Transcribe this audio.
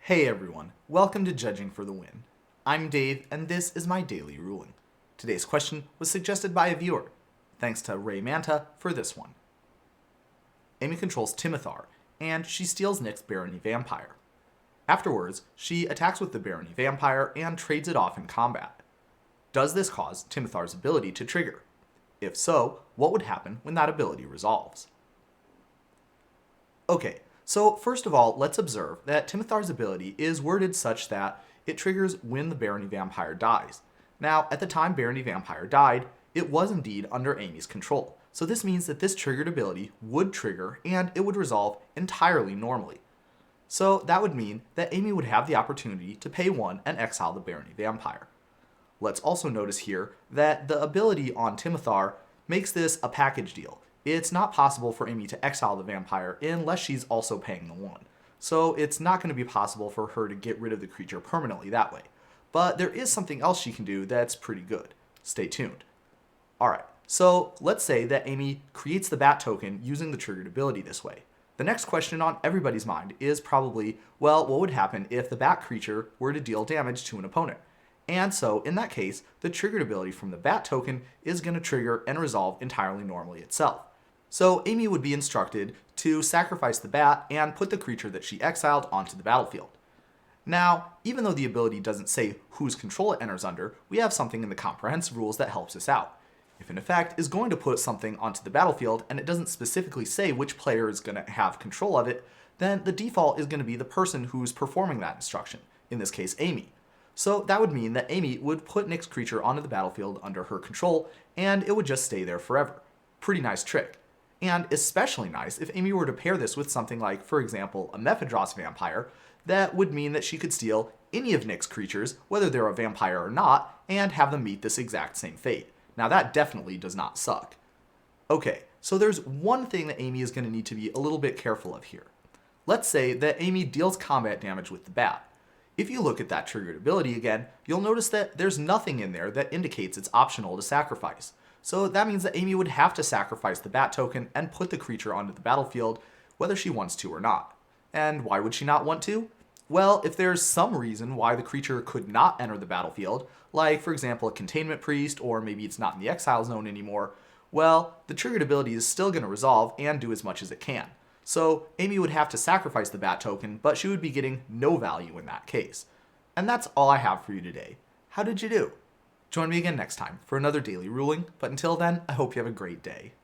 Hey everyone, welcome to Judging for the Win. I'm Dave, and this is my daily ruling. Today's question was suggested by a viewer. Thanks to Ray Manta for this one. Amy controls Timothar, and she steals Nick's Barony Vampire. Afterwards, she attacks with the Barony Vampire and trades it off in combat. Does this cause Timothar's ability to trigger? If so, what would happen when that ability resolves? Okay, so first of all, let's observe that Timothar's ability is worded such that it triggers when the Barony Vampire dies. Now, at the time Barony Vampire died, it was indeed under Amy's control. So this means that this triggered ability would trigger and it would resolve entirely normally. So that would mean that Amy would have the opportunity to pay 1 and exile the Barony Vampire. Let's also notice here that the ability on Timothar makes this a package deal. It's not possible for Amy to exile the vampire unless she's also paying the 1. So it's not going to be possible for her to get rid of the creature permanently that way. But there is something else she can do that's pretty good. Stay tuned. Alright, so let's say that Amy creates the bat token using the triggered ability this way. The next question on everybody's mind is probably, well, what would happen if the bat creature were to deal damage to an opponent? And so, in that case, the triggered ability from the bat token is going to trigger and resolve entirely normally itself. So Amy would be instructed to sacrifice the bat and put the creature that she exiled onto the battlefield. Now, even though the ability doesn't say whose control it enters under, we have something in the comprehensive rules that helps us out. If an effect is going to put something onto the battlefield and it doesn't specifically say which player is going to have control of it, then the default is going to be the person who's performing that instruction, in this case Amy. So that would mean that Amy would put Nick's creature onto the battlefield under her control and it would just stay there forever. Pretty nice trick. And especially nice if Amy were to pair this with something like, for example, a Mephidross Vampire. That would mean that she could steal any of Nick's creatures, whether they're a vampire or not, and have them meet this exact same fate. Now that definitely does not suck. Okay, so there's one thing that Amy is going to need to be a little bit careful of here. Let's say that Amy deals combat damage with the bat. If you look at that triggered ability again, you'll notice that there's nothing in there that indicates it's optional to sacrifice. So that means that Amy would have to sacrifice the bat token and put the creature onto the battlefield, whether she wants to or not. And why would she not want to? Well, if there's some reason why the creature could not enter the battlefield, like for example a containment priest, or maybe it's not in the exile zone anymore, well, the triggered ability is still going to resolve and do as much as it can. So Amy would have to sacrifice the bat token, but she would be getting no value in that case. And that's all I have for you today. How did you do? Join me again next time for another daily ruling, but until then, I hope you have a great day.